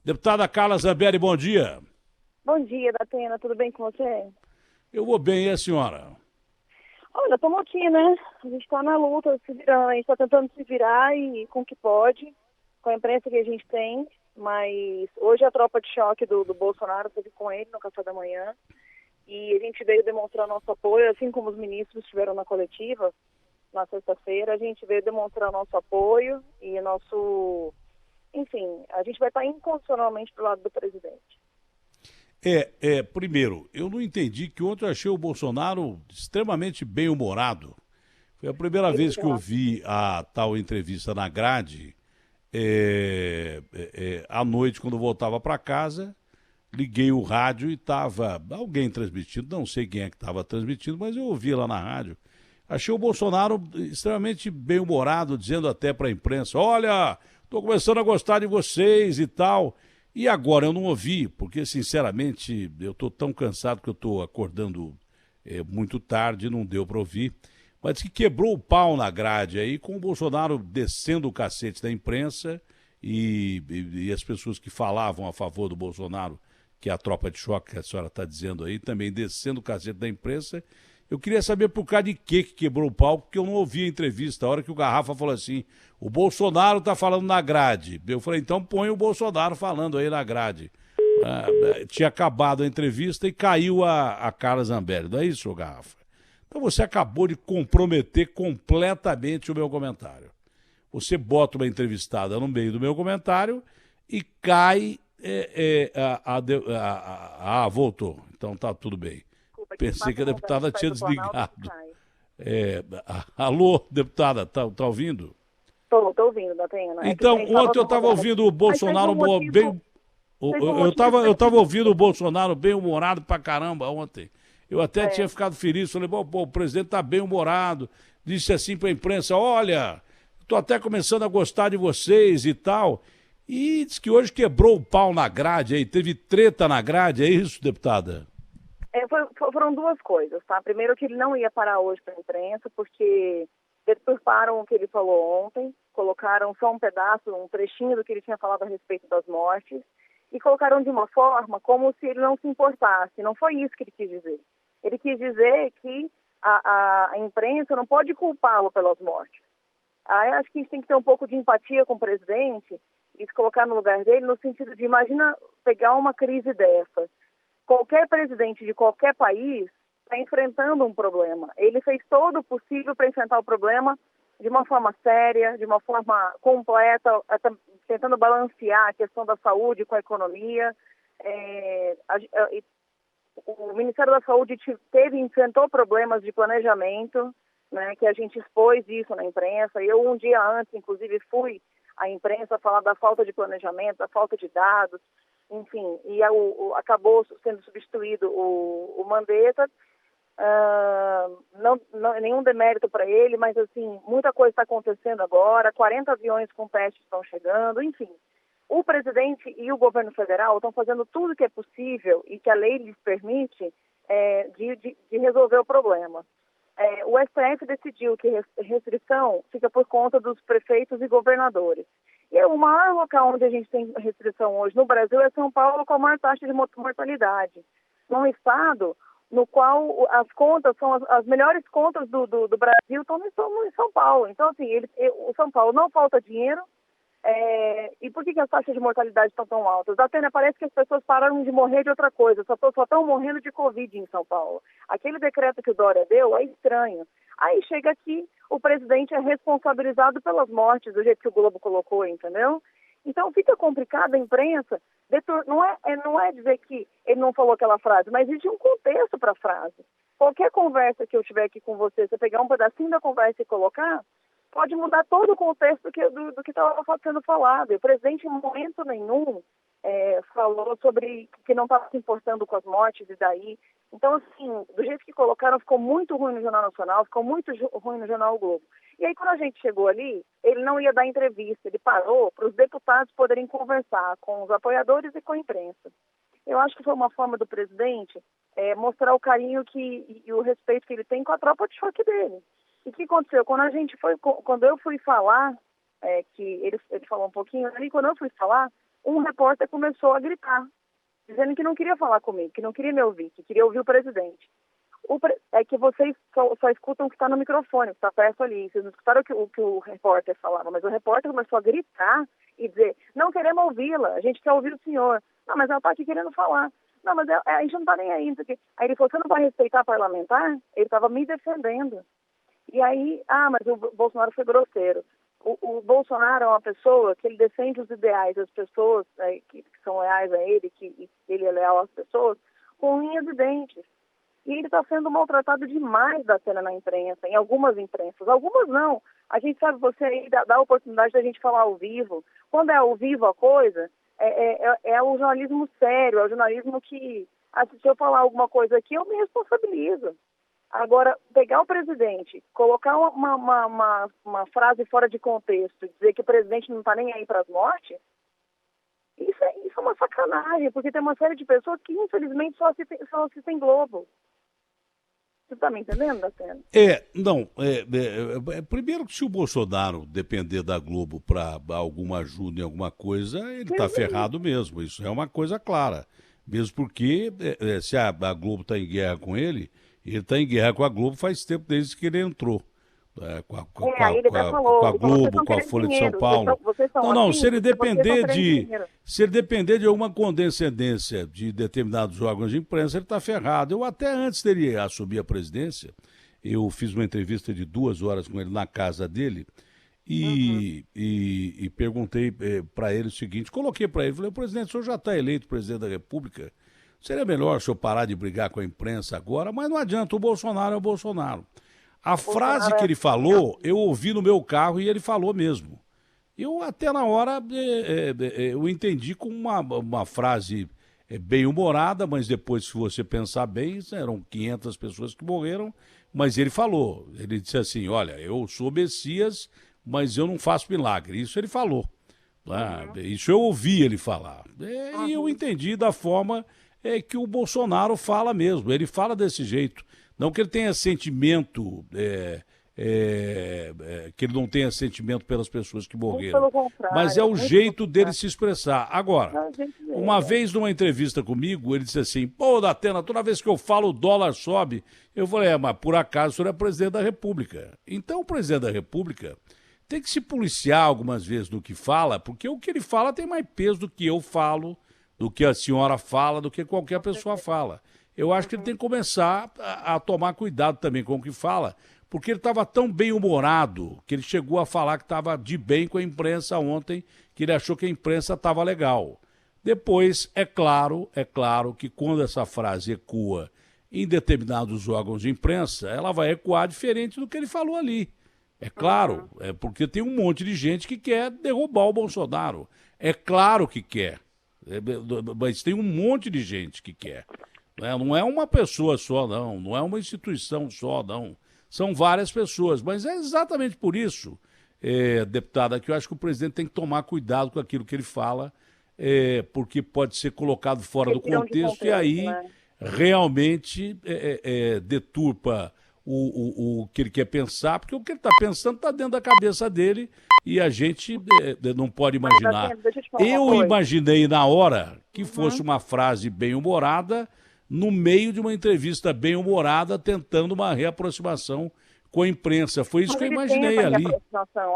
Deputada Carla Zambelli, bom dia. Bom dia, Datena, tudo bem com você? Eu vou bem, e a senhora? Olha, estamos aqui, né? A gente está na luta, se virando, a gente está tentando se virar e com o que pode, com a imprensa que a gente tem, mas hoje a tropa de choque do Bolsonaro esteve com ele no café da manhã e a gente veio demonstrar nosso apoio, assim como os ministros estiveram na coletiva na sexta-feira, a gente veio demonstrar nosso apoio e nosso... Enfim, a gente vai estar incondicionalmente do lado do presidente. Primeiro, eu não entendi que ontem eu achei o Bolsonaro extremamente bem-humorado. Foi a primeira vez que eu Exato. vi a tal entrevista na grade, à noite, quando eu voltava para casa, liguei o rádio e estava alguém transmitindo, não sei quem é que estava transmitindo, mas eu ouvi lá na rádio. Achei o Bolsonaro extremamente bem-humorado, dizendo até para a imprensa, olha, estou começando a gostar de vocês e tal. E agora eu não ouvi, porque sinceramente eu estou tão cansado que eu estou acordando muito tarde, não deu para ouvir. Mas que quebrou o pau na grade aí, com o Bolsonaro descendo o cacete da imprensa e as pessoas que falavam a favor do Bolsonaro, que é a tropa de choque que a senhora está dizendo aí, também descendo o cacete da imprensa. Eu queria saber por causa de que quebrou o pau, porque eu não ouvi a entrevista. A hora que o Garrafa falou assim, o Bolsonaro está falando na grade. Eu falei, então põe o Bolsonaro falando aí na grade. Tinha acabado a entrevista e caiu a Carla Zambelli. Não é isso, ô Garrafa? Então você acabou de comprometer completamente o meu comentário. Você bota uma entrevistada no meio do meu comentário e cai... voltou. Então tá tudo bem. Desculpa, que Pensei passa que a a conversa, deputada sai tinha do Planalto e desligado. cai. Alô, deputada, tá ouvindo? Tô ouvindo, Datena. É que a Então, gente estava ontem eu estava acomodado ouvindo o aqui. Mas Bolsonaro bem. teve um Eu motivo estava eu tava ouvindo o específico. Bolsonaro bem humorado pra caramba ontem. Eu até tinha É, ficado feliz. Falei, pô, o presidente tá bem humorado. Disse assim pra imprensa: olha, tô até começando a gostar de vocês e tal. E disse que hoje quebrou o pau na grade aí, teve treta na grade, é isso, deputada? foram duas coisas, tá? Primeiro que ele não ia parar hoje para a imprensa, porque deturparam o que ele falou ontem, colocaram só um pedaço, um trechinho do que ele tinha falado a respeito das mortes, e colocaram de uma forma como se ele não se importasse. Não foi isso que ele quis dizer. Ele quis dizer que a imprensa não pode culpá-lo pelas mortes. Aí acho que a gente tem que ter um pouco de empatia com o presidente e se colocar no lugar dele, no sentido de, imagina pegar uma crise dessa. Qualquer presidente de qualquer país está enfrentando um problema. Ele fez todo o possível para enfrentar o problema de uma forma séria, de uma forma completa, tentando balancear a questão da saúde com a economia. O Ministério da Saúde enfrentou problemas de planejamento, né, que a gente expôs isso na imprensa. Eu, um dia antes, inclusive, fui à imprensa falar da falta de planejamento, da falta de dados, enfim, e acabou sendo substituído o Mandetta. Nenhum demérito para ele, mas assim, muita coisa está acontecendo agora, 40 aviões com testes estão chegando, enfim. O presidente e o governo federal estão fazendo tudo que é possível e que a lei lhes permite de resolver o problema. O STF decidiu que restrição fica por conta dos prefeitos e governadores. E o maior local onde a gente tem restrição hoje no Brasil é São Paulo, com a maior taxa de mortalidade. Num estado no qual as contas são as melhores contas do Brasil estão em São Paulo. Então, assim, o São Paulo não falta dinheiro. E por que as taxas de mortalidade estão tão altas? Até parece que as pessoas pararam de morrer de outra coisa, só estão morrendo de Covid em São Paulo. Aquele decreto que o Dória deu é estranho. Aí chega aqui, o presidente é responsabilizado pelas mortes, do jeito que o Globo colocou, entendeu? Então fica complicado a imprensa. Não é dizer que ele não falou aquela frase, mas existe um contexto para a frase. Qualquer conversa que eu tiver aqui com você pegar um pedacinho da conversa e colocar, pode mudar todo o contexto do que estava sendo falado. E o presidente, em momento nenhum, falou sobre que não estava se importando com as mortes e daí. Então, assim, do jeito que colocaram, ficou muito ruim no Jornal Nacional, ficou muito ruim no Jornal o Globo. E aí, quando a gente chegou ali, ele não ia dar entrevista, ele parou para os deputados poderem conversar com os apoiadores e com a imprensa. Eu acho que foi uma forma do presidente mostrar o carinho e o respeito que ele tem com a tropa de choque dele. E o que aconteceu? Quando eu fui falar, que ele falou um pouquinho ali, quando eu fui falar, um repórter começou a gritar, dizendo que não queria falar comigo, que não queria me ouvir, que queria ouvir o presidente. É que vocês só escutam o que está no microfone, o que está perto ali. Vocês não escutaram o que o repórter falava, mas o repórter começou a gritar e dizer, não queremos ouvi-la, a gente quer ouvir o senhor. Não, mas ela está aqui querendo falar. Não, mas a gente não está nem aí. Aí ele falou, você não vai respeitar parlamentar? Ele estava me defendendo. E aí, mas o Bolsonaro foi grosseiro. O Bolsonaro é uma pessoa que ele defende os ideais das pessoas que são leais a ele, que ele é leal às pessoas, com unhas e dentes. E ele está sendo maltratado demais da cena na imprensa, em algumas imprensas. Algumas não. A gente sabe, você aí dá a oportunidade da gente falar ao vivo. Quando é ao vivo a coisa, é o jornalismo sério, é o jornalismo que, se eu falar alguma coisa aqui, eu me responsabilizo. Agora, pegar o presidente, colocar uma frase fora de contexto, dizer que o presidente não está nem aí para as mortes, isso é uma sacanagem, porque tem uma série de pessoas que, infelizmente, só assistem Globo. Você está me entendendo, Datena? Primeiro que se o Bolsonaro depender da Globo para alguma ajuda em alguma coisa, ele está ferrado mesmo, isso é uma coisa clara. Mesmo porque, se a Globo está em guerra com ele está em guerra com a Globo faz tempo desde que ele entrou. Com a Globo, com a Folha de São Paulo. Não, se ele depender de alguma condescendência de determinados órgãos de imprensa, ele está ferrado. Eu até antes dele assumir a presidência, eu fiz uma entrevista de 2 horas com ele na casa dele e perguntei para ele o seguinte, coloquei para ele, falei, presidente, o senhor já está eleito presidente da República, seria melhor o senhor parar de brigar com a imprensa agora, mas não adianta, o Bolsonaro é o Bolsonaro. A frase que ele falou, eu ouvi no meu carro e ele falou mesmo. Eu até na hora eu entendi como uma frase bem-humorada, mas depois, se você pensar bem, eram 500 pessoas que morreram, mas ele falou. Ele disse assim, olha, eu sou Messias, mas eu não faço milagre. Isso ele falou. Isso eu ouvi ele falar. E eu entendi da forma que o Bolsonaro fala mesmo. Ele fala desse jeito. Não que ele tenha sentimento, que ele não tenha sentimento pelas pessoas que morreram, mas é o jeito dele se expressar. Agora, uma vez numa entrevista comigo, ele disse assim, pô, Datena, toda vez que eu falo o dólar sobe, eu falei, mas por acaso o senhor é presidente da República. Então o presidente da República tem que se policiar algumas vezes no que fala, porque o que ele fala tem mais peso do que eu falo, do que a senhora fala, do que qualquer pessoa fala. Eu acho que ele tem que começar a tomar cuidado também com o que fala, porque ele estava tão bem-humorado que ele chegou a falar que estava de bem com a imprensa ontem, que ele achou que a imprensa estava legal. Depois, é claro que quando essa frase ecoa em determinados órgãos de imprensa, ela vai ecoar diferente do que ele falou ali. É claro, porque tem um monte de gente que quer derrubar o Bolsonaro. É claro que quer, mas tem um monte de gente que quer. Não é uma pessoa só, não é uma instituição só, não. São várias pessoas, mas é exatamente por isso, deputada, que eu acho que o presidente tem que tomar cuidado com aquilo que ele fala, porque pode ser colocado fora do contexto e aí realmente deturpa o que ele quer pensar, porque o que ele está pensando está dentro da cabeça dele e a gente não pode imaginar. Eu imaginei na hora que fosse uma frase bem-humorada, no meio de uma entrevista bem-humorada, tentando uma reaproximação com a imprensa. Foi isso que eu imaginei ali.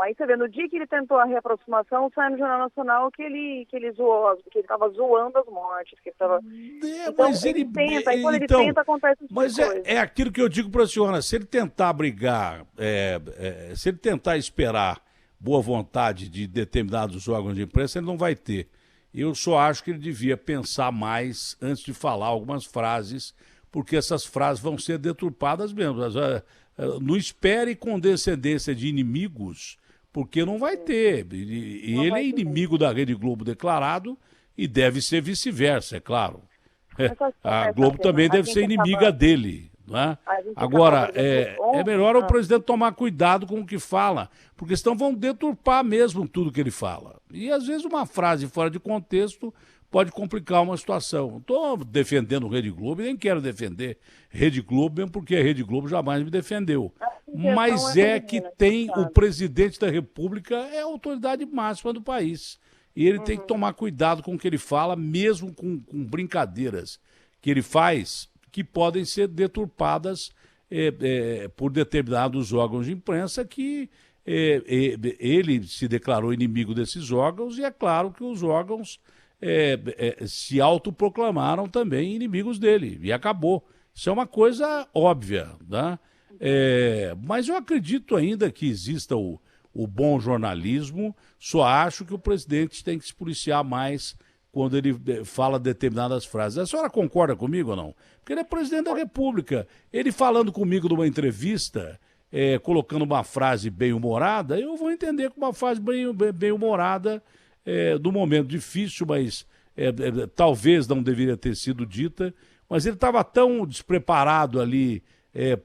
Aí você vê, no dia que ele tentou a reaproximação, sai no Jornal Nacional que ele zoou, que ele estava zoando as mortes, que ele estava... mas ele tenta, aí quando ele tenta, acontece isso. Mas é aquilo que eu digo para a senhora, se ele tentar brigar, se ele tentar esperar boa vontade de determinados órgãos de imprensa, ele não vai ter. Eu só acho que ele devia pensar mais antes de falar algumas frases, porque essas frases vão ser deturpadas mesmo. Não espere condescendência de inimigos, porque não vai ter. E ele é inimigo da Rede Globo declarado e deve ser vice-versa, é claro. A Globo também deve ser inimiga dele. Não é? Agora, é melhor o presidente tomar cuidado com o que fala, porque senão vão deturpar mesmo tudo que ele fala. E às vezes uma frase fora de contexto pode complicar uma situação. Não estou defendendo Rede Globo, nem quero defender Rede Globo, mesmo porque a Rede Globo jamais me defendeu. Mas que tem o presidente da República, é a autoridade máxima do país. E ele tem que tomar cuidado com o que ele fala, mesmo com brincadeiras que ele faz, que podem ser deturpadas por determinados órgãos de imprensa que ele se declarou inimigo desses órgãos e é claro que os órgãos se autoproclamaram também inimigos dele e acabou. Isso é uma coisa óbvia, né? Mas eu acredito ainda que exista o bom jornalismo, só acho que o presidente tem que se policiar mais quando ele fala determinadas frases. A senhora concorda comigo ou não? Porque ele é presidente da República. Ele falando comigo numa entrevista, colocando uma frase bem-humorada, eu vou entender como uma frase bem-humorada do momento difícil, mas talvez não deveria ter sido dita, mas ele estava tão despreparado ali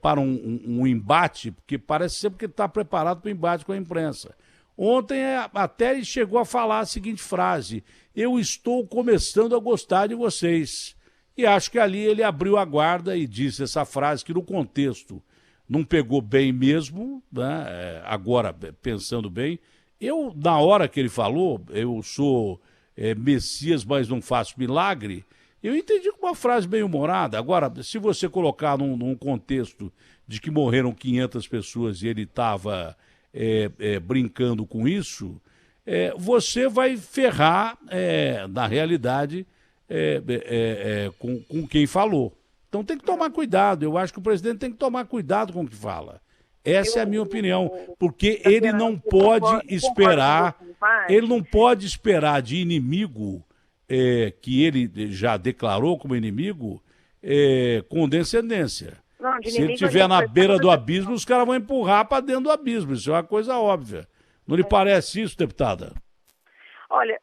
para um embate, porque parece sempre que ele está preparado para o embate com a imprensa. Ontem até ele chegou a falar a seguinte frase: eu estou começando a gostar de vocês. E acho que ali ele abriu a guarda e disse essa frase que no contexto não pegou bem mesmo, né? Agora, pensando bem, na hora que ele falou, eu sou Messias, mas não faço milagre, eu entendi como uma frase bem humorada. Agora, se você colocar num contexto de que morreram 500 pessoas e ele estava brincando com isso, você vai ferrar, na realidade, com quem falou. Então tem que tomar cuidado. Eu acho que o presidente tem que tomar cuidado com o que fala. Essa é a minha opinião, porque ele não pode esperar, de inimigo que ele já declarou como inimigo, condescendência. Não, se ele estiver na beira do abismo, os caras vão empurrar para dentro do abismo. Isso é uma coisa óbvia. Não lhe parece isso, deputada? Olha,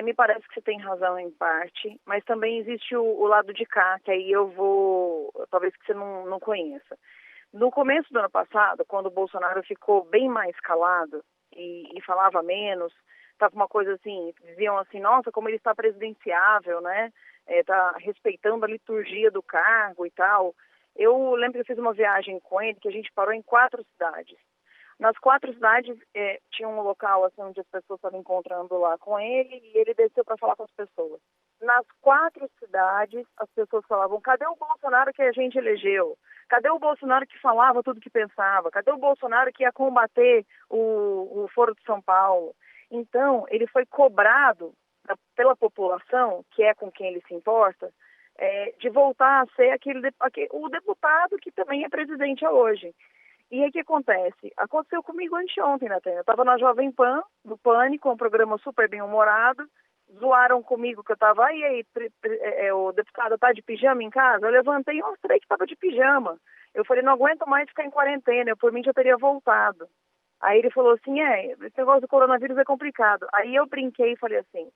me parece que você tem razão em parte, mas também existe o lado de cá, que aí eu vou, talvez que você não conheça. No começo do ano passado, quando o Bolsonaro ficou bem mais calado e falava menos, estava uma coisa assim, diziam assim, nossa, como ele está presidenciável, né? Está respeitando a liturgia do cargo e tal. Eu lembro que eu fiz uma viagem com ele, que a gente parou em 4 cidades. Nas 4 cidades tinha um local assim, onde as pessoas estavam encontrando lá com ele e ele desceu para falar com as pessoas. Nas 4 cidades, as pessoas falavam, cadê o Bolsonaro que a gente elegeu? Cadê o Bolsonaro que falava tudo que pensava? Cadê o Bolsonaro que ia combater o Foro de São Paulo? Então, ele foi cobrado pela população, que é com quem ele se importa, de voltar a ser o deputado que também é presidente hoje. E aí o que acontece? Aconteceu comigo anteontem, Natan. Eu estava na Jovem Pan, no Pânico, um programa super bem-humorado, zoaram comigo que eu estava, o deputado está de pijama em casa? Eu levantei e mostrei que estava de pijama. Eu falei, não aguento mais ficar em quarentena, por mim já teria voltado. Aí ele falou assim, esse negócio do coronavírus é complicado. Aí eu brinquei e falei assim,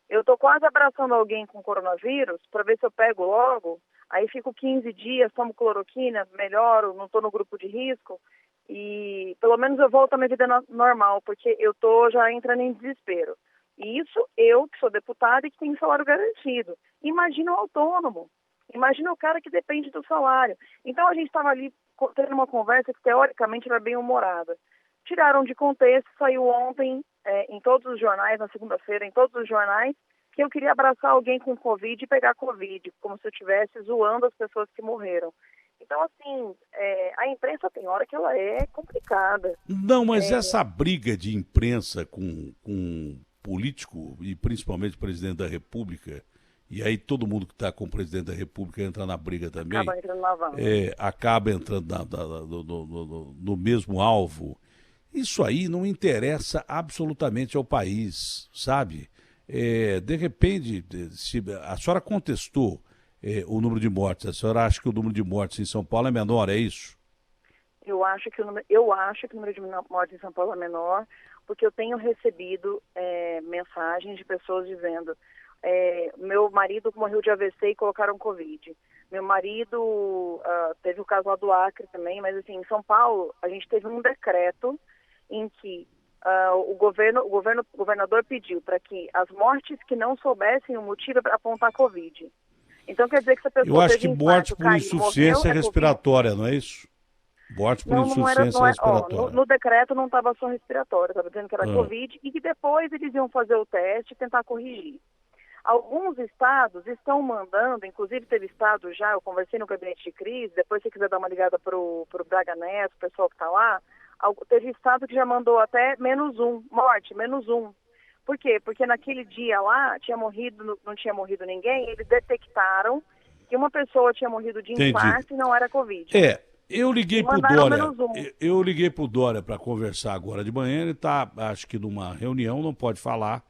eu tô quase abraçando alguém com coronavírus para ver se eu pego logo, aí fico 15 dias, tomo cloroquina, melhoro, não tô no grupo de risco e pelo menos eu volto à minha vida normal, porque eu tô já entrando em desespero. E isso eu, que sou deputada e que tenho salário garantido. Imagina o autônomo, imagina o cara que depende do salário. Então a gente estava ali tendo uma conversa que teoricamente era bem humorada. Tiraram de contexto, saiu ontem em todos os jornais, na segunda-feira, em todos os jornais, que eu queria abraçar alguém com Covid e pegar Covid, como se eu estivesse zoando as pessoas que morreram. Então, assim, a imprensa tem hora que ela é complicada. Não, mas essa briga de imprensa com político, e principalmente o presidente da República, e aí todo mundo que está com o presidente da República entra na briga também, acaba entrando na vala. Acaba entrando no mesmo alvo. Isso aí não interessa absolutamente ao país, sabe? De repente, se a senhora contestou o número de mortes, a senhora acha que o número de mortes em São Paulo é menor, é isso? Eu acho que o número de mortes em São Paulo é menor, porque eu tenho recebido mensagens de pessoas dizendo meu marido morreu de AVC e colocaram Covid. Meu marido teve o caso lá do Acre também, mas assim, em São Paulo a gente teve um decreto em que o governador pediu para que as mortes que não soubessem o motivo é para apontar Covid. Então quer dizer que se a pessoa Eu acho que morte por insuficiência respiratória, não é isso? Morte por Não insuficiência respiratória. no decreto não estava só respiratória, estava dizendo que era Covid e que depois eles iam fazer o teste e tentar corrigir. Alguns estados estão mandando, inclusive teve estado já, eu conversei no gabinete de crise, depois se você quiser dar uma ligada para o Braga Neto, o pessoal que está lá, teve estado que já mandou até -1, morte, -1. Por quê? Porque naquele dia lá não tinha morrido ninguém, eles detectaram que uma pessoa tinha morrido de infarto e não era Covid. Eu liguei pro Dória. Eu liguei pro Dória para conversar agora de manhã, ele está, acho que numa reunião, não pode falar.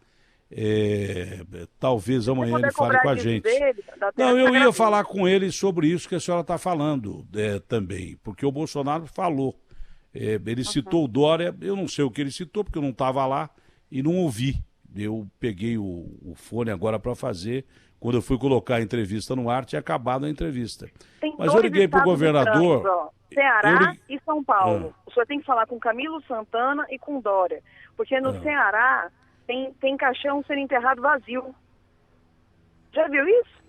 Talvez amanhã ele fale com a gente. Não, eu ia falar com ele sobre isso que a senhora está falando também, porque o Bolsonaro falou. Ele citou o Dória, eu não sei o que ele citou, porque eu não estava lá e não ouvi. Eu peguei o fone agora para fazer. Quando eu fui colocar a entrevista no ar, tinha acabado a entrevista. Mas eu liguei para o governador. Ceará e São Paulo. O senhor tem que falar com Camilo Santana e com Dória. Porque no Ceará tem caixão sendo enterrado vazio. Já viu isso?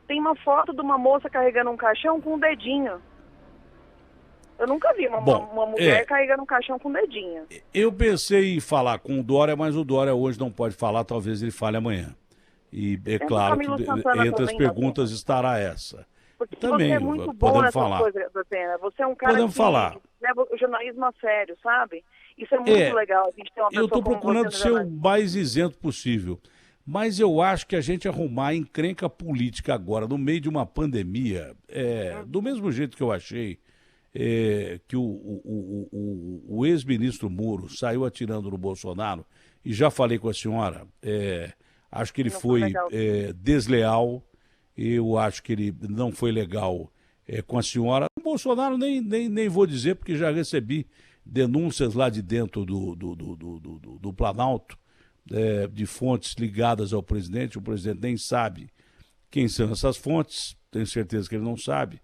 Tem uma foto de uma moça carregando um caixão com um dedinho. Eu nunca vi uma mulher carregando um caixão com um dedinho. Eu pensei em falar com o Dória, mas o Dória hoje não pode falar, talvez ele fale amanhã. E é claro que entre as perguntas estará essa. Porque também, você é muito bom nessa coisa, Datena. Você é um cara que leva o jornalismo a sério, sabe? Isso é muito legal, a gente ter uma pessoa. Eu estou procurando ser o mais isento possível. Mas eu acho que a gente arrumar encrenca política agora, no meio de uma pandemia, do mesmo jeito que eu achei que o ex-ministro Moro saiu atirando no Bolsonaro, e já falei com a senhora, acho que ele foi desleal, eu acho que ele não foi legal com a senhora. O Bolsonaro nem vou dizer, porque já recebi denúncias lá de dentro do Planalto, de fontes ligadas ao presidente. O presidente nem sabe quem são essas fontes, tenho certeza que ele não sabe,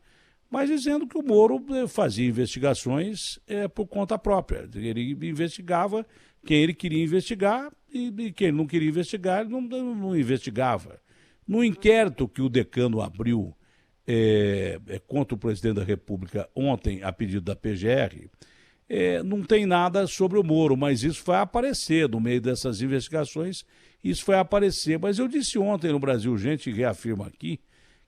mas dizendo que o Moro fazia investigações por conta própria. Ele investigava quem ele queria investigar e quem ele não queria investigar, ele não investigava. No inquérito que o decano abriu contra o presidente da República ontem, a pedido da PGR, não tem nada sobre o Moro, mas isso vai aparecer no meio dessas investigações, isso vai aparecer. Mas eu disse ontem no Brasil Urgente, e reafirmo aqui,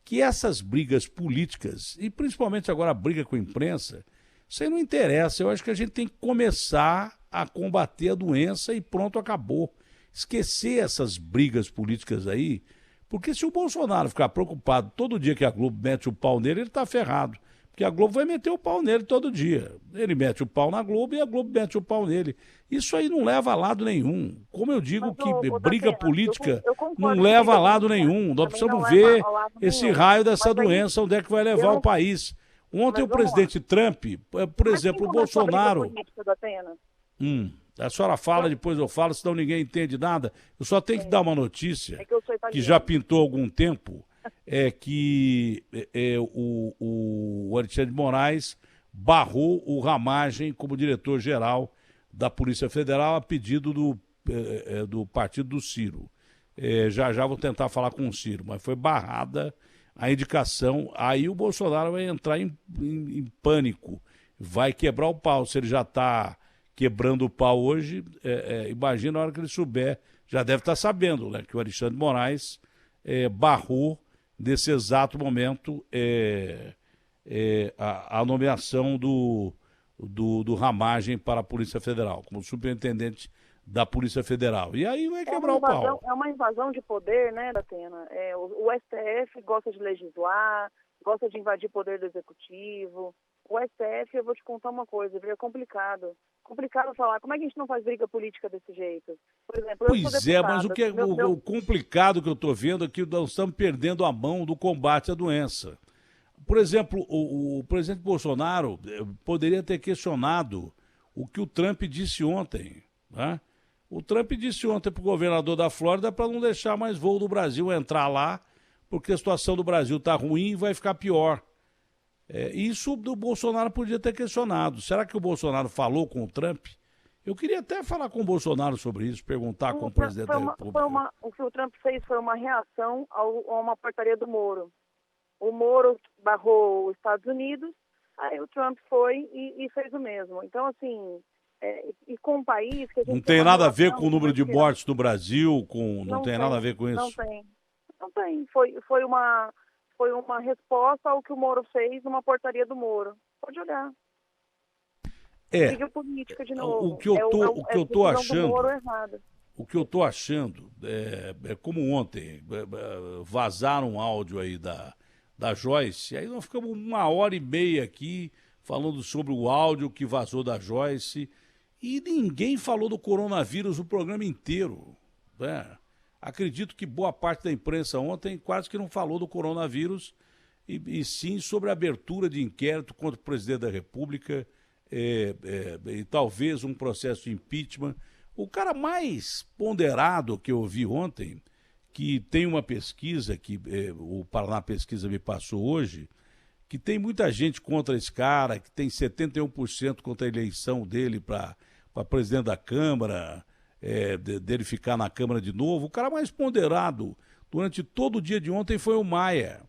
que essas brigas políticas, e principalmente agora a briga com a imprensa, isso aí não interessa. Eu acho que a gente tem que começar a combater a doença e pronto, acabou. Esquecer essas brigas políticas aí, porque se o Bolsonaro ficar preocupado todo dia que a Globo mete o pau nele, ele está ferrado. Porque a Globo vai meter o pau nele todo dia. Ele mete o pau na Globo e a Globo mete o pau nele. Isso aí não leva a lado nenhum. Como eu digo que briga política não leva a lado nenhum. Nós precisamos ver esse raio dessa doença, onde é que vai levar o país. Ontem o presidente Trump, por exemplo, o Bolsonaro... A senhora fala, depois eu falo, senão ninguém entende nada. Eu só tenho que dar uma notícia que já pintou há algum tempo, que o Alexandre de Moraes barrou o Ramagem como diretor-geral da Polícia Federal a pedido do partido do Ciro. Já vou tentar falar com o Ciro, mas foi barrada a indicação. Aí o Bolsonaro vai entrar em pânico, vai quebrar o pau. Se ele já está quebrando o pau hoje, imagina a hora que ele souber, já deve estar sabendo, né, que o Alexandre de Moraes barrou nesse exato momento a nomeação do Ramagem para a Polícia Federal, como superintendente da Polícia Federal. E aí vai quebrar o pau. É uma invasão de poder, né, Datena? O STF gosta de legislar, gosta de invadir o poder do Executivo. O STF, eu vou te contar uma coisa, é complicado. Complicado falar. Como é que a gente não faz briga política desse jeito? Por exemplo, mas o complicado que eu estou vendo é que nós estamos perdendo a mão do combate à doença. Por exemplo, o presidente Bolsonaro poderia ter questionado o que o Trump disse ontem, né? O Trump disse ontem para o governador da Flórida para não deixar mais voo do Brasil entrar lá, porque a situação do Brasil está ruim e vai ficar pior. Isso o Bolsonaro podia ter questionado. Será que o Bolsonaro falou com o Trump? Eu queria até falar com o Bolsonaro sobre isso, perguntar com o presidente da República. O que o Trump fez foi uma reação a uma portaria do Moro. O Moro barrou os Estados Unidos, Aí o Trump foi e fez o mesmo. Então, assim, e com um país que a gente Não tem tem uma nada a ver relação com o número de comercial. mortes no Brasil, não tem nada a ver com Não isso. tem. Não tem. Foi uma resposta ao que o Moro fez numa portaria do Moro. Pode olhar. Briga política de novo. O que eu tô decisão achando, do Moro errada. o que eu tô achando é como ontem vazaram um áudio aí da Joyce, aí nós ficamos 1h30 aqui falando sobre o áudio que vazou da Joyce e ninguém falou do coronavírus o programa inteiro, né? Acredito que boa parte da imprensa ontem quase que não falou do coronavírus e sim sobre a abertura de inquérito contra o presidente da República e talvez um processo de impeachment. O cara mais ponderado que eu vi ontem, que tem uma pesquisa que o Paraná Pesquisa me passou hoje, que tem muita gente contra esse cara, que tem 71% contra a eleição dele para presidente da Câmara, dele ficar na Câmara de novo. O cara mais ponderado durante todo o dia de ontem foi o Maia.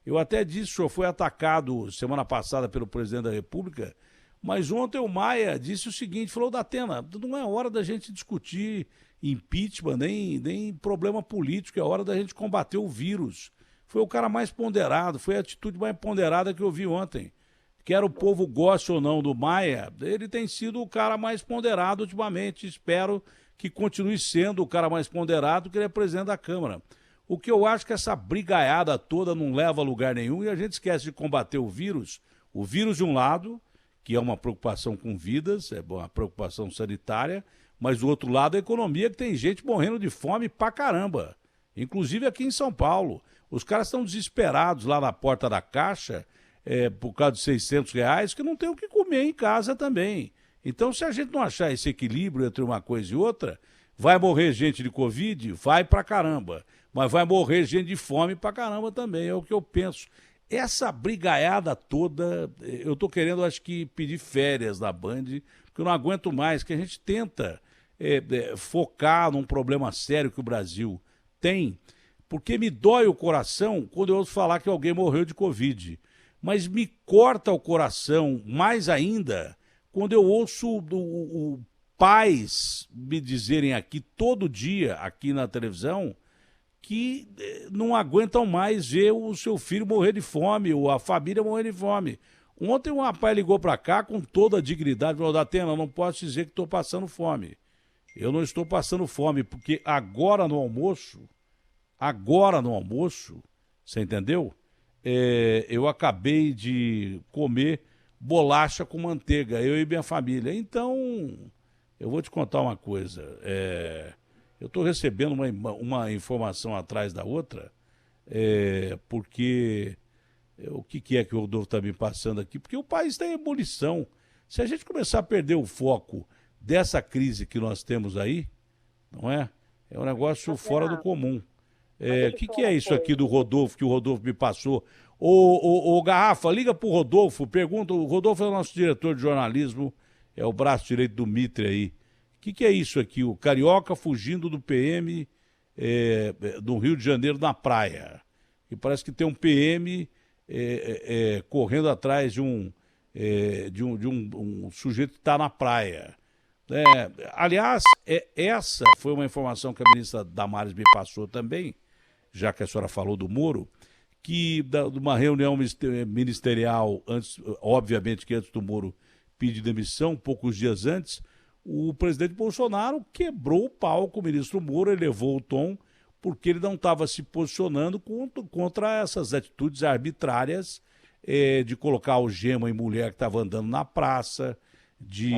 Eu até disse, o senhor foi atacado semana passada pelo presidente da República, mas ontem o Maia disse o seguinte, falou, Datena, não é hora da gente discutir impeachment, nem problema político, é hora da gente combater o vírus. Foi o cara mais ponderado, foi a atitude mais ponderada que eu vi ontem. Quer o povo goste ou não do Maia, ele tem sido o cara mais ponderado ultimamente, espero que continue sendo o cara mais ponderado, que ele é presidente da Câmara. O que eu acho que essa brigaiada toda não leva a lugar nenhum e a gente esquece de combater o vírus de um lado, que é uma preocupação com vidas, é uma preocupação sanitária, mas do outro lado a economia, que tem gente morrendo de fome pra caramba, inclusive aqui em São Paulo. Os caras estão desesperados lá na porta da Caixa, por causa de R$600, que não tem o que comer em casa também. Então, se a gente não achar esse equilíbrio entre uma coisa e outra, vai morrer gente de Covid? Vai pra caramba. Mas vai morrer gente de fome pra caramba também, é o que eu penso. Essa brigaiada toda, eu tô querendo, acho que, pedir férias da Band, porque eu não aguento mais, que a gente tenta focar num problema sério que o Brasil tem, porque me dói o coração quando eu ouço falar que alguém morreu de Covid. Mas me corta o coração mais ainda quando eu ouço pais me dizerem aqui todo dia, aqui na televisão, que não aguentam mais ver o seu filho morrer de fome, ou a família morrer de fome. Ontem um rapaz ligou para cá com toda a dignidade, falou, Datena, eu não posso dizer que estou passando fome. Eu não estou passando fome, porque agora no almoço, você entendeu? Eu acabei de comer bolacha com manteiga, eu e minha família. Então, eu vou te contar uma coisa. Eu estou recebendo uma informação atrás da outra, porque o que é que o Rodolfo está me passando aqui? Porque o país está em ebulição. Se a gente começar a perder o foco dessa crise que nós temos aí, não é? É um negócio fora do comum. O que é isso aqui do Rodolfo, que o Rodolfo me passou? Ô Garrafa, liga pro Rodolfo, pergunta, o Rodolfo é o nosso diretor de jornalismo, é o braço direito do Mitre aí. O que é isso aqui? O carioca fugindo do PM do Rio de Janeiro na praia. E parece que tem um PM correndo atrás de um sujeito que está na praia. Aliás, essa foi uma informação que a ministra Damares me passou também, já que a senhora falou do Moro, que de uma reunião ministerial, obviamente que antes do Moro pedir demissão, poucos dias antes, o presidente Bolsonaro quebrou o pau com o ministro Moro, elevou o tom, porque ele não estava se posicionando contra essas atitudes arbitrárias de colocar algema em mulher que estava andando na praça, de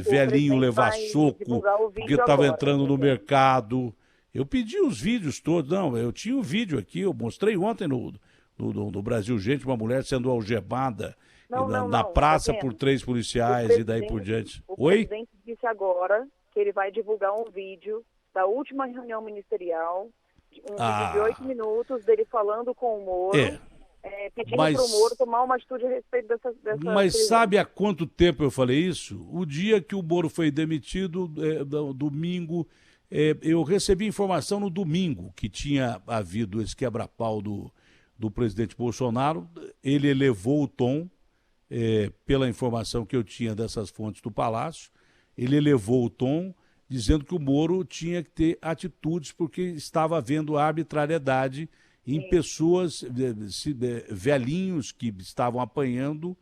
velhinho levar soco porque estava entrando no mercado. Eu pedi os vídeos todos, eu tinha o vídeo aqui, eu mostrei ontem no Brasil Gente, uma mulher sendo algemada na praça por 3 policiais e daí por diante. O presidente disse agora que ele vai divulgar um vídeo da última reunião ministerial, vídeo de 8 minutos dele falando com o Moro, pedindo para o Moro tomar uma atitude a respeito dessa Mas sabe há quanto tempo eu falei isso? O dia que o Moro foi demitido, domingo, eu recebi informação no domingo que tinha havido esse quebra-pau do presidente Bolsonaro, ele elevou o tom pela informação que eu tinha dessas fontes do Palácio, ele elevou o tom, dizendo que o Moro tinha que ter atitudes porque estava havendo arbitrariedade em pessoas, velhinhos que estavam apanhando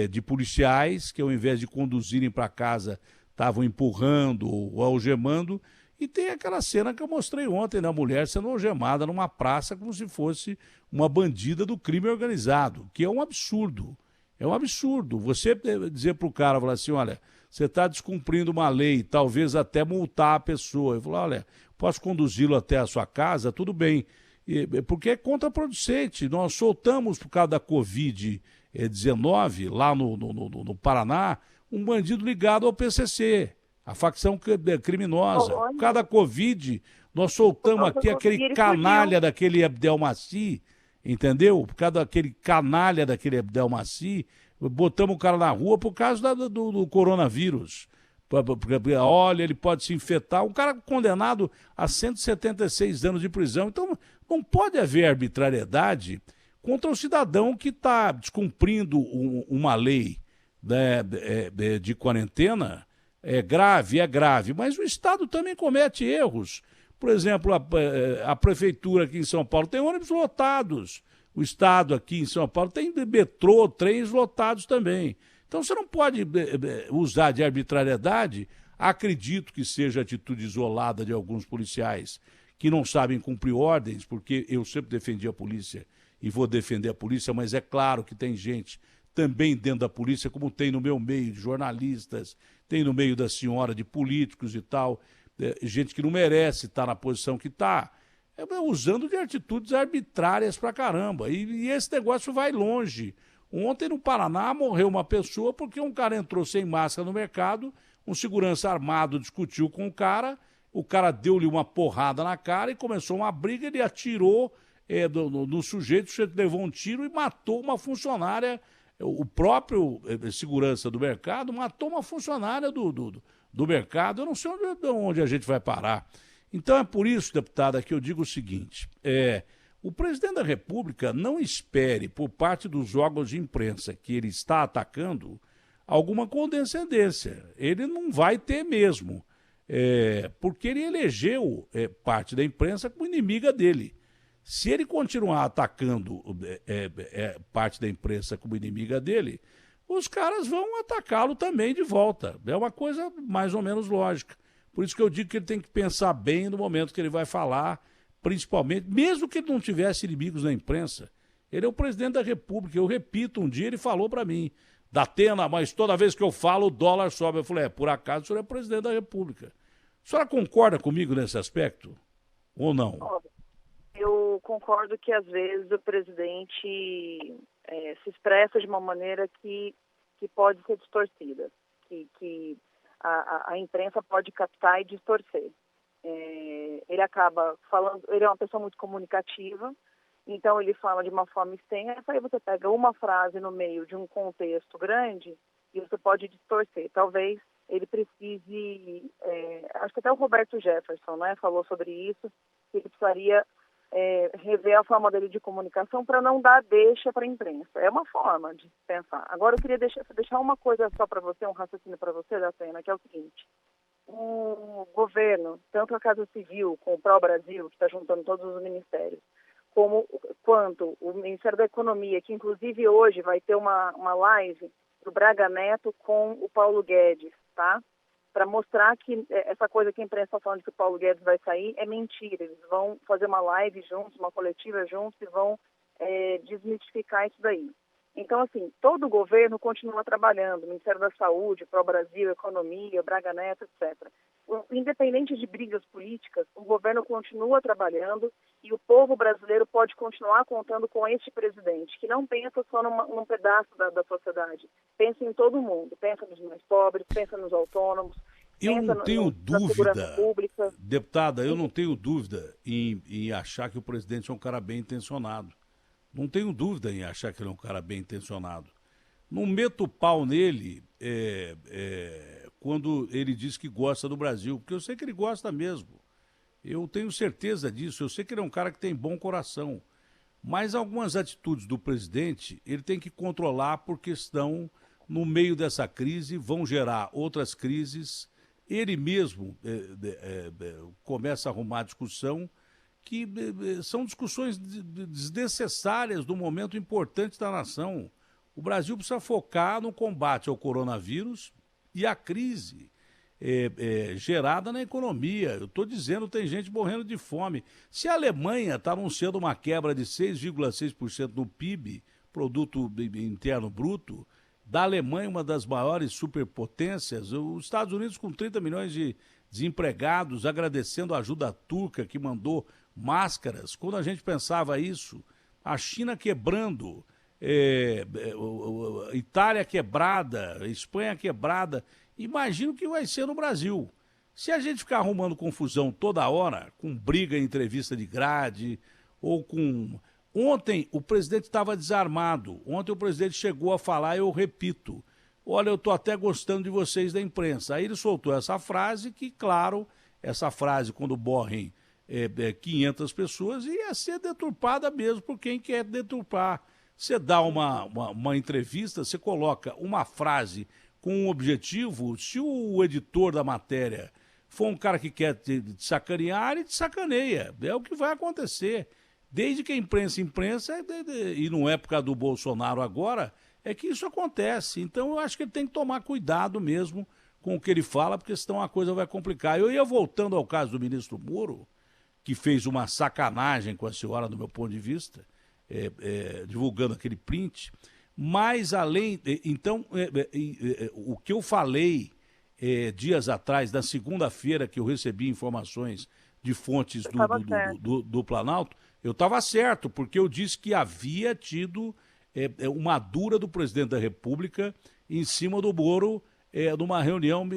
de policiais, que ao invés de conduzirem para casa, estavam empurrando ou algemando. E tem aquela cena que eu mostrei ontem, né? A mulher sendo algemada numa praça como se fosse uma bandida do crime organizado, que é um absurdo. É um absurdo. Você dizer para o cara, falar assim, olha, você está descumprindo uma lei, talvez até multar a pessoa. Eu falo, olha, posso conduzi-lo até a sua casa? Tudo bem. Porque é contraproducente. Nós soltamos, por causa da Covid-19, lá no Paraná, um bandido ligado ao PCC, a facção criminosa. Por causa da Covid, nós soltamos aqui aquele canalha daquele Abdelmaci, entendeu? Por causa daquele canalha daquele Abdelmaci, botamos o cara na rua por causa do coronavírus. Olha, ele pode se infectar. Um cara condenado a 176 anos de prisão. Então, não pode haver arbitrariedade contra o cidadão que está descumprindo uma lei, né, de quarentena. É grave, mas o Estado também comete erros. Por exemplo, a prefeitura aqui em São Paulo tem ônibus lotados. O Estado aqui em São Paulo tem metrô, trens lotados também. Então você não pode usar de arbitrariedade. Acredito que seja atitude isolada de alguns policiais que não sabem cumprir ordens, porque eu sempre defendi a polícia e vou defender a polícia, mas é claro que tem gente também dentro da polícia, como tem no meu meio de jornalistas, tem no meio da senhora de políticos e tal, gente que não merece estar na posição que está, usando de atitudes arbitrárias pra caramba. E esse negócio vai longe. Ontem no Paraná morreu uma pessoa porque um cara entrou sem máscara no mercado, um segurança armado discutiu com o cara deu-lhe uma porrada na cara e começou uma briga, ele atirou no sujeito, o sujeito levou um tiro e matou uma funcionária. O próprio segurança do mercado matou uma funcionária do mercado. Eu não sei onde a gente vai parar. Então é por isso, deputada, que eu digo o seguinte, o presidente da República não espere por parte dos órgãos de imprensa que ele está atacando alguma condescendência. Ele não vai ter mesmo, porque ele elegeu parte da imprensa como inimiga dele. Se ele continuar atacando parte da imprensa como inimiga dele, os caras vão atacá-lo também de volta. É uma coisa mais ou menos lógica. Por isso que eu digo que ele tem que pensar bem no momento que ele vai falar, principalmente, mesmo que ele não tivesse inimigos na imprensa. Ele é o presidente da República. Eu repito, um dia ele falou para mim, Datena, mas toda vez que eu falo o dólar sobe. Eu falei, por acaso o senhor é presidente da República. A senhora concorda comigo nesse aspecto? Ou não? Eu concordo que, às vezes, o presidente se expressa de uma maneira que pode ser distorcida, que a imprensa pode captar e distorcer. Ele acaba falando, ele é uma pessoa muito comunicativa, então ele fala de uma forma extensa, aí você pega uma frase no meio de um contexto grande e você pode distorcer. Talvez ele precise, acho que até o Roberto Jefferson, né, falou sobre isso, que ele precisaria rever a forma dele de comunicação para não dar deixa para a imprensa. É uma forma de pensar. Agora eu queria deixar uma coisa só para você, um raciocínio para você, Datena, que é o seguinte. O governo, tanto a Casa Civil com o Pró Brasil, que está juntando todos os ministérios, quanto o Ministério da Economia, que inclusive hoje vai ter uma live do Braga Neto com o Paulo Guedes, tá? Para mostrar que essa coisa que a imprensa está falando de que o Paulo Guedes vai sair é mentira. Eles vão fazer uma live juntos, uma coletiva juntos e vão desmistificar isso daí. Então, assim, todo o governo continua trabalhando, o Ministério da Saúde, Pró Brasil, Economia, Braga Neto, etc. Independente de brigas políticas, o governo continua trabalhando e o povo brasileiro pode continuar contando com este presidente, que não pensa só num pedaço da sociedade, pensa em todo mundo, pensa nos mais pobres, pensa nos autônomos. Eu não tenho dúvida, deputada, eu não tenho dúvida em achar que o presidente é um cara bem intencionado. Não tenho dúvida em achar que ele é um cara bem intencionado. Não meto o pau nele quando ele diz que gosta do Brasil, porque eu sei que ele gosta mesmo. Eu tenho certeza disso, eu sei que ele é um cara que tem bom coração. Mas algumas atitudes do presidente ele tem que controlar porque estão no meio dessa crise, vão gerar outras crises. Ele mesmo começa a arrumar discussão que são discussões desnecessárias do momento importante da nação. O Brasil precisa focar no combate ao coronavírus e à crise gerada na economia. Eu estou dizendo, tem gente morrendo de fome. Se a Alemanha está anunciando uma quebra de 6,6% no PIB, Produto Interno Bruto, da Alemanha, uma das maiores superpotências, os Estados Unidos com 30 milhões de desempregados, agradecendo a ajuda turca que mandou máscaras. Quando a gente pensava isso, a China quebrando, Itália quebrada, Espanha quebrada. Imagina o que vai ser no Brasil. Se a gente ficar arrumando confusão toda hora, com briga em entrevista de grade, ou com... Ontem o presidente estava desarmado. Ontem o presidente chegou a falar, eu repito, olha, eu estou até gostando de vocês da imprensa. Aí ele soltou essa frase que, claro, essa frase, quando morrem 500 pessoas, ia ser deturpada mesmo por quem quer deturpar. Você dá uma entrevista, você coloca uma frase com um objetivo, se o editor da matéria for um cara que quer te sacanear, ele te sacaneia. É o que vai acontecer. Desde que a imprensa, e não é por causa do Bolsonaro agora, é que isso acontece. Então eu acho que ele tem que tomar cuidado mesmo com o que ele fala, porque senão a coisa vai complicar. Eu ia voltando ao caso do ministro Moro, que fez uma sacanagem com a senhora, do meu ponto de vista, divulgando aquele print. Mas além, então, o que eu falei dias atrás, na segunda-feira, que eu recebi informações de fontes do Planalto, eu estava certo, porque eu disse que havia tido uma dura do presidente da República em cima do Moro numa reunião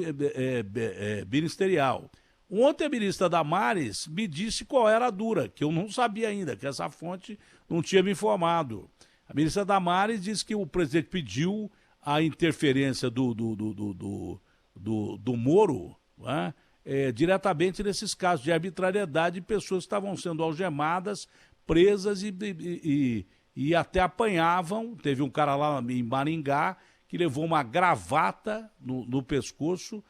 ministerial. Ontem a ministra Damares me disse qual era a dura, que eu não sabia ainda, que essa fonte não tinha me informado. A ministra Damares disse que o presidente pediu a interferência do Moro, né, diretamente nesses casos de arbitrariedade de pessoas que estavam sendo algemadas, presas e até apanhavam. Teve um cara lá em Maringá que levou uma gravata no pescoço,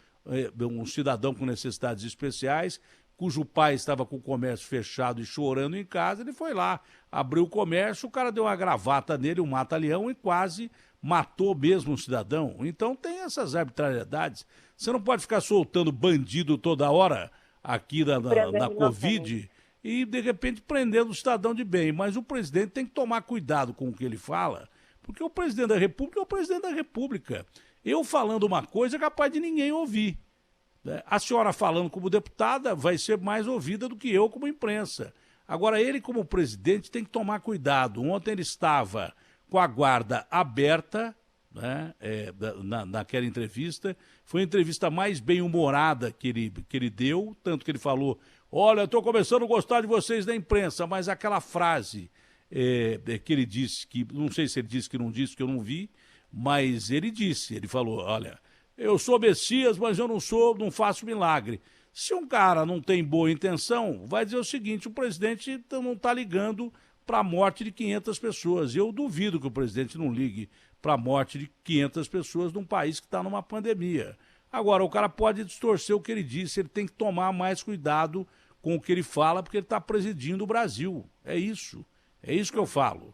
um cidadão com necessidades especiais, cujo pai estava com o comércio fechado e chorando em casa. Ele foi lá, abriu o comércio, o cara deu uma gravata nele, um mata-leão, e quase matou mesmo o cidadão. Então tem essas arbitrariedades. Você não pode ficar soltando bandido toda hora aqui na Covid e, de repente, prendendo o cidadão de bem. Mas o presidente tem que tomar cuidado com o que ele fala, porque o presidente da República é o presidente da República. Eu falando uma coisa é capaz de ninguém ouvir. A senhora falando como deputada vai ser mais ouvida do que eu como imprensa. Agora, ele como presidente tem que tomar cuidado. Ontem ele estava com a guarda aberta, né, naquela entrevista. Foi a entrevista mais bem-humorada que ele deu, tanto que ele falou, olha, eu estou começando a gostar de vocês da imprensa, mas aquela frase que ele disse, que não sei se ele disse que não disse, que eu não vi, mas ele falou, olha, eu sou Messias, mas eu não faço milagre. Se um cara não tem boa intenção, vai dizer o seguinte, o presidente não está ligando para a morte de 500 pessoas. Eu duvido que o presidente não ligue para a morte de 500 pessoas num país que está numa pandemia. Agora, o cara pode distorcer o que ele disse, ele tem que tomar mais cuidado com o que ele fala, porque ele está presidindo o Brasil. É isso que eu falo.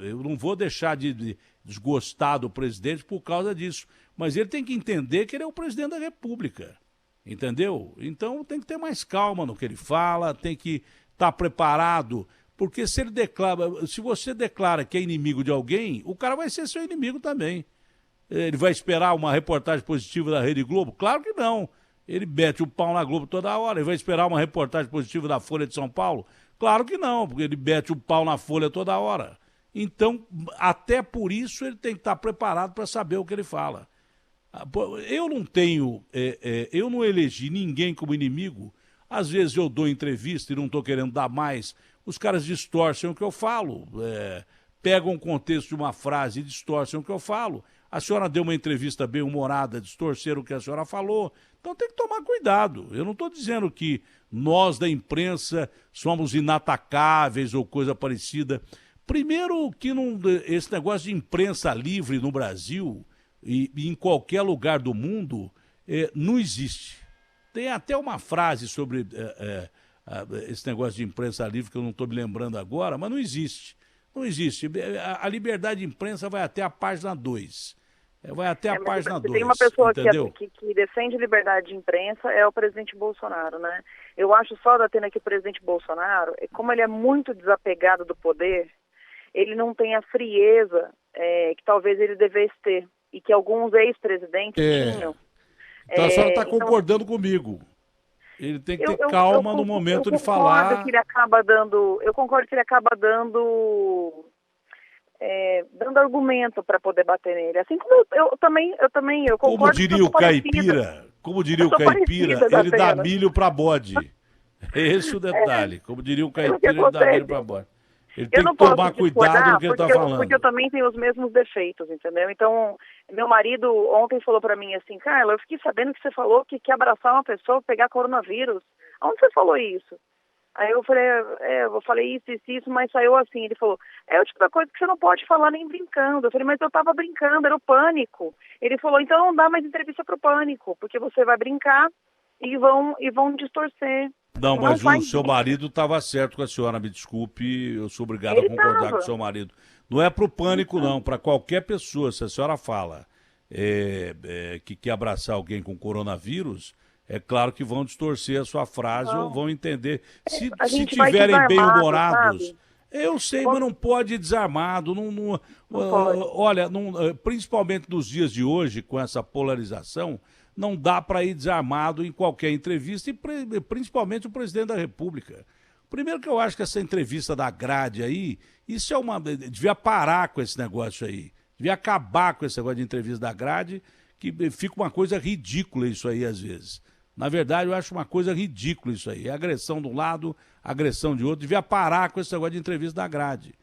Eu não vou deixar de desgostar do presidente por causa disso, mas ele tem que entender que ele é o presidente da República, entendeu? Então tem que ter mais calma no que ele fala, tem que estar preparado, porque se você declara que é inimigo de alguém, o cara vai ser seu inimigo também. Ele vai esperar uma reportagem positiva da Rede Globo? Claro que não. Ele mete o pau na Globo toda hora. Ele vai esperar uma reportagem positiva da Folha de São Paulo? Claro que não, porque ele mete o pau na Folha toda hora. Então, até por isso, ele tem que estar preparado para saber o que ele fala. Eu não elegi ninguém como inimigo. Às vezes eu dou entrevista e não estou querendo dar mais. Os caras distorcem o que eu falo. Pegam o contexto de uma frase e distorcem o que eu falo. A senhora deu uma entrevista bem-humorada, distorceram o que a senhora falou. Então tem que tomar cuidado. Eu não estou dizendo que nós da imprensa somos inatacáveis ou coisa parecida. Primeiro que esse negócio de imprensa livre no Brasil e em qualquer lugar do mundo não existe. Tem até uma frase sobre esse negócio de imprensa livre que eu não estou me lembrando agora, mas não existe. Não existe. A liberdade de imprensa vai até a página 2. Vai até a página 2. Tem uma pessoa entendeu? que defende liberdade de imprensa, é o presidente Bolsonaro, né? Eu acho só, Datena, que o presidente Bolsonaro, como ele é muito desapegado do poder, ele não tem a frieza que talvez ele devesse ter, e que alguns ex-presidentes tinham. Então a senhora está concordando comigo. Ele tem que ter calma no momento de falar. Eu concordo que ele acaba dando argumento para poder bater nele. Assim como eu também concordo. Como diria o caipira, ele dá milho para bode. É esse o detalhe. Como diria o caipira, ele dá milho para bode. Ele tem que tomar cuidado com o que ele está falando. Porque eu também tenho os mesmos defeitos, entendeu? Então, meu marido ontem falou para mim assim, Carla, eu fiquei sabendo que você falou que quer abraçar uma pessoa, pegar coronavírus. Aonde você falou isso? Aí eu falei isso, mas saiu assim. Ele falou, é o tipo da coisa que você não pode falar nem brincando. Eu falei, mas eu tava brincando, era o Pânico. Ele falou, então não dá mais entrevista pro Pânico, porque você vai brincar e vão distorcer. Não, mas o seu marido estava certo com a senhora, me desculpe, eu sou obrigado a concordar com o seu marido. Não é pro Pânico, não, para qualquer pessoa. Se a senhora fala que quer abraçar alguém com coronavírus, é claro que vão distorcer a sua frase ou vão entender. Se tiverem bem-humorados, eu sei, mas não pode ir desarmado. Não pode. Olha, principalmente nos dias de hoje, com essa polarização, não dá para ir desarmado em qualquer entrevista, e principalmente o presidente da República. Primeiro que eu acho que essa entrevista da grade aí, isso devia parar com esse negócio aí. Devia acabar com esse negócio de entrevista da grade, que fica uma coisa ridícula isso aí às vezes. Na verdade, eu acho uma coisa ridícula isso aí. Agressão de um lado, agressão de outro. Devia parar com esse negócio de entrevista da grade.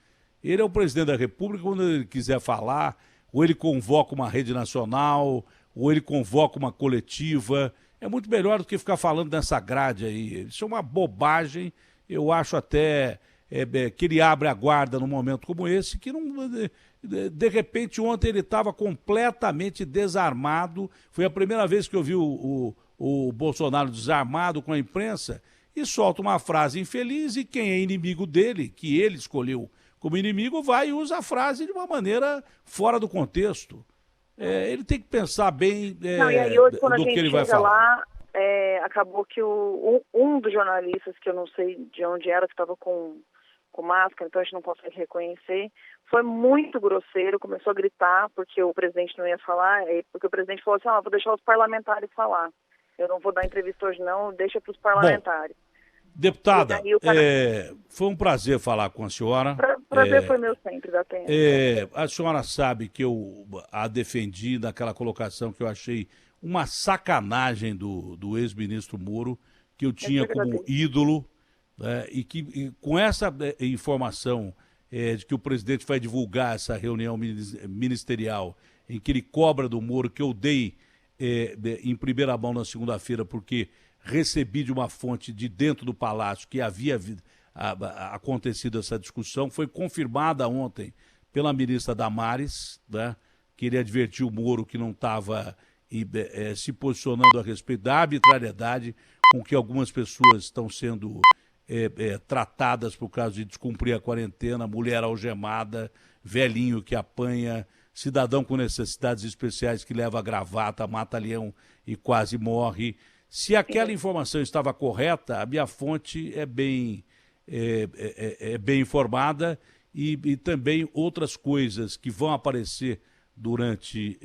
Ele é o presidente da República, quando ele quiser falar, ou ele convoca uma rede nacional, ou ele convoca uma coletiva. É muito melhor do que ficar falando dessa grade aí. Isso é uma bobagem. Eu acho até que ele abre a guarda num momento como esse, que não, de repente ontem ele estava completamente desarmado. Foi a primeira vez que eu vi o Bolsonaro desarmado com a imprensa, e solta uma frase infeliz, e quem é inimigo dele, que ele escolheu como inimigo, vai e usa a frase de uma maneira fora do contexto. Ele tem que pensar bem e aí, hoje, do que ele vai falar. Acabou que um dos jornalistas, que eu não sei de onde era, que estava com máscara, então a gente não consegue reconhecer, foi muito grosseiro, começou a gritar porque o presidente não ia falar, porque o presidente falou assim, vou deixar os parlamentares falar. Eu não vou dar entrevista hoje não, deixa para os parlamentares. Bom, deputada, foi um prazer falar com a senhora. Prazer foi meu sempre, da Penha. A senhora sabe que eu a defendi naquela colocação que eu achei uma sacanagem do ex-ministro Moro, que eu tinha como ídolo, né, e que com essa informação de que o presidente vai divulgar essa reunião ministerial em que ele cobra do Moro, que eu dei em primeira mão na segunda-feira, porque recebi de uma fonte de dentro do Palácio que havia acontecido essa discussão, foi confirmada ontem pela ministra Damares, né, que ele advertiu o Moro que não estava se posicionando a respeito da arbitrariedade com que algumas pessoas estão sendo tratadas por causa de descumprir a quarentena, mulher algemada, velhinho que apanha, cidadão com necessidades especiais que leva gravata, mata leão e quase morre. Se aquela informação estava correta, a minha fonte é bem informada, e também outras coisas que vão aparecer durante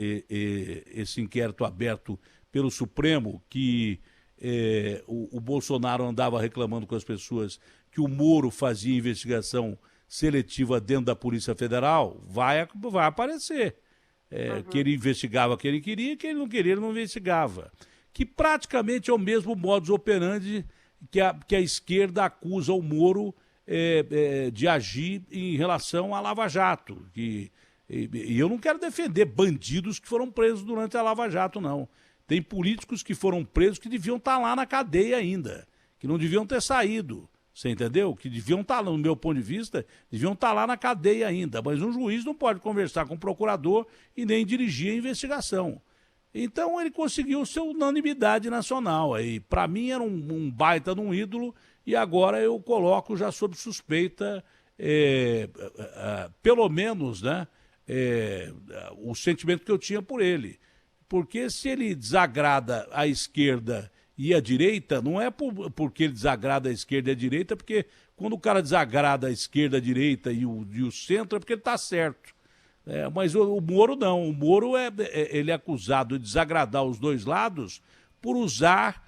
esse inquérito aberto pelo Supremo, que o Bolsonaro andava reclamando com as pessoas que o Moro fazia investigação seletiva dentro da Polícia Federal, vai aparecer. Que ele investigava quem ele queria, quem ele não queria, ele não investigava. Que praticamente é o mesmo modus operandi que a esquerda acusa o Moro de agir em relação à Lava Jato. E eu não quero defender bandidos que foram presos durante a Lava Jato, não. Tem políticos que foram presos que deviam estar lá na cadeia ainda, que não deviam ter saído, você entendeu? Que deviam estar, no meu ponto de vista, deviam estar lá na cadeia ainda, mas um juiz não pode conversar com o procurador e nem dirigir a investigação. Então ele conseguiu sua unanimidade nacional. Aí, para mim era um baita de um ídolo e agora eu coloco já sob suspeita, pelo menos, né, o sentimento que eu tinha por ele. Porque se ele desagrada a esquerda e a direita, não é porque ele desagrada a esquerda e a direita, porque quando o cara desagrada a esquerda, a direita e o centro é porque ele está certo. Mas o Moro não. O Moro ele é acusado de desagradar os dois lados por usar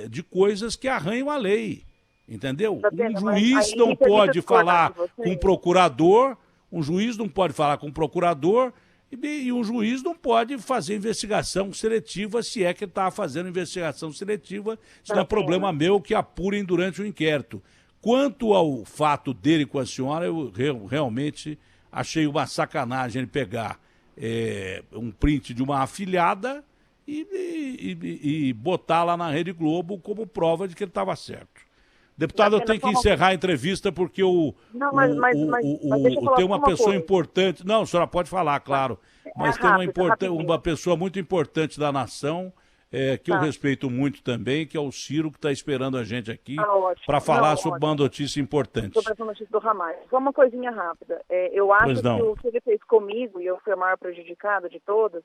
de coisas que arranham a lei. Entendeu? Um juiz não pode falar com o procurador, um juiz não pode falar com o procurador e um juiz não pode fazer investigação seletiva se é que está fazendo investigação seletiva. Isso não é problema meu, que apurem durante o inquérito. Quanto ao fato dele com a senhora, eu realmente achei uma sacanagem ele pegar um print de uma afilhada e botar lá na Rede Globo como prova de que ele estava certo. Deputado, eu tenho que encerrar a entrevista porque tem uma pessoa importante. Não, a senhora pode falar, claro. Mas tem uma pessoa muito importante da nação, que eu respeito muito também, que é o Ciro, que está esperando a gente aqui para falar sobre uma notícia importante. Sobre essa notícia do Ramais. Só uma coisinha rápida. Eu acho que o que ele fez comigo, e eu fui a maior prejudicada de todas,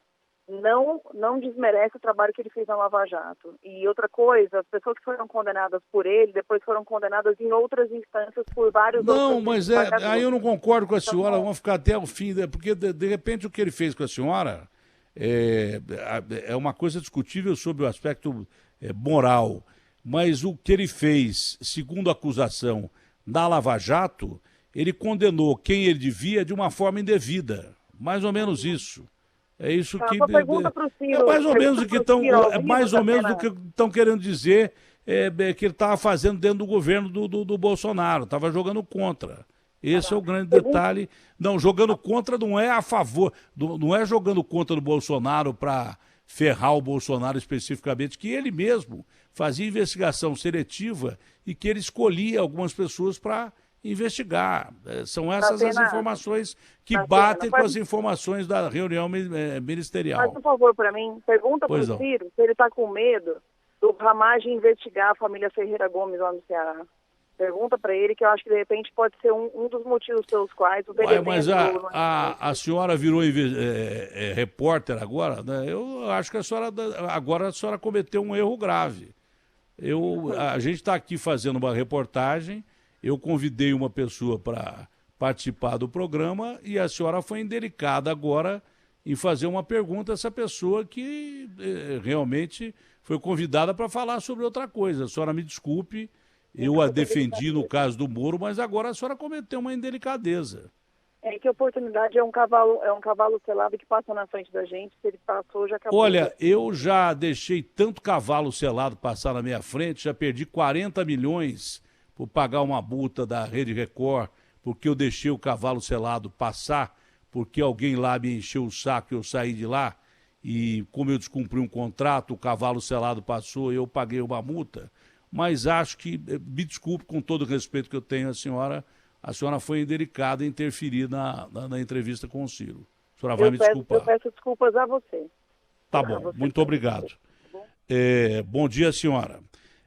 não desmerece o trabalho que ele fez na Lava Jato. E outra coisa, as pessoas que foram condenadas por ele, depois foram condenadas em outras instâncias por vários outros... Não, mas aí eu não concordo com a senhora, vamos ficar até o fim, porque de repente o que ele fez com a senhora é uma coisa discutível sobre o aspecto moral, mas o que ele fez, segundo a acusação da Lava Jato, ele condenou quem ele devia de uma forma indevida, mais ou menos isso. É isso que Ciro, mais ou menos o que estão querendo dizer que ele estava fazendo dentro do governo do Bolsonaro, estava jogando contra. Esse é o grande detalhe. Não, jogando contra não é a favor, não é jogando contra do Bolsonaro para ferrar o Bolsonaro especificamente, que ele mesmo fazia investigação seletiva e que ele escolhia algumas pessoas para investigar. São essas as informações que batem com as informações da reunião ministerial. Faz um favor para mim, pergunta para o Ciro se ele está com medo do Ramais investigar a família Ferreira Gomes lá no Ceará. Pergunta para ele, que eu acho que de repente pode ser um dos motivos pelos quais o BDB... Mas a senhora virou repórter agora, né? Eu acho que a senhora cometeu um erro grave. A gente está aqui fazendo uma reportagem. Eu convidei uma pessoa para participar do programa e a senhora foi indelicada agora em fazer uma pergunta a essa pessoa que realmente foi convidada para falar sobre outra coisa. A senhora me desculpe, eu a defendi no caso do Moro, mas agora a senhora cometeu uma indelicadeza. Que oportunidade é um cavalo selado que passa na frente da gente, se ele passou, já acabou. Olha, eu já deixei tanto cavalo selado passar na minha frente, já perdi 40 milhões por pagar uma multa da Rede Record, porque eu deixei o cavalo selado passar, porque alguém lá me encheu o saco e eu saí de lá, e como eu descumpri um contrato, o cavalo selado passou e eu paguei uma multa. Mas acho que, me desculpe com todo o respeito que eu tenho à senhora, a senhora foi indelicada em interferir na entrevista com o Ciro. A senhora vai me desculpar. Eu peço desculpas a você. Tá bom, muito obrigado. Bom dia, senhora.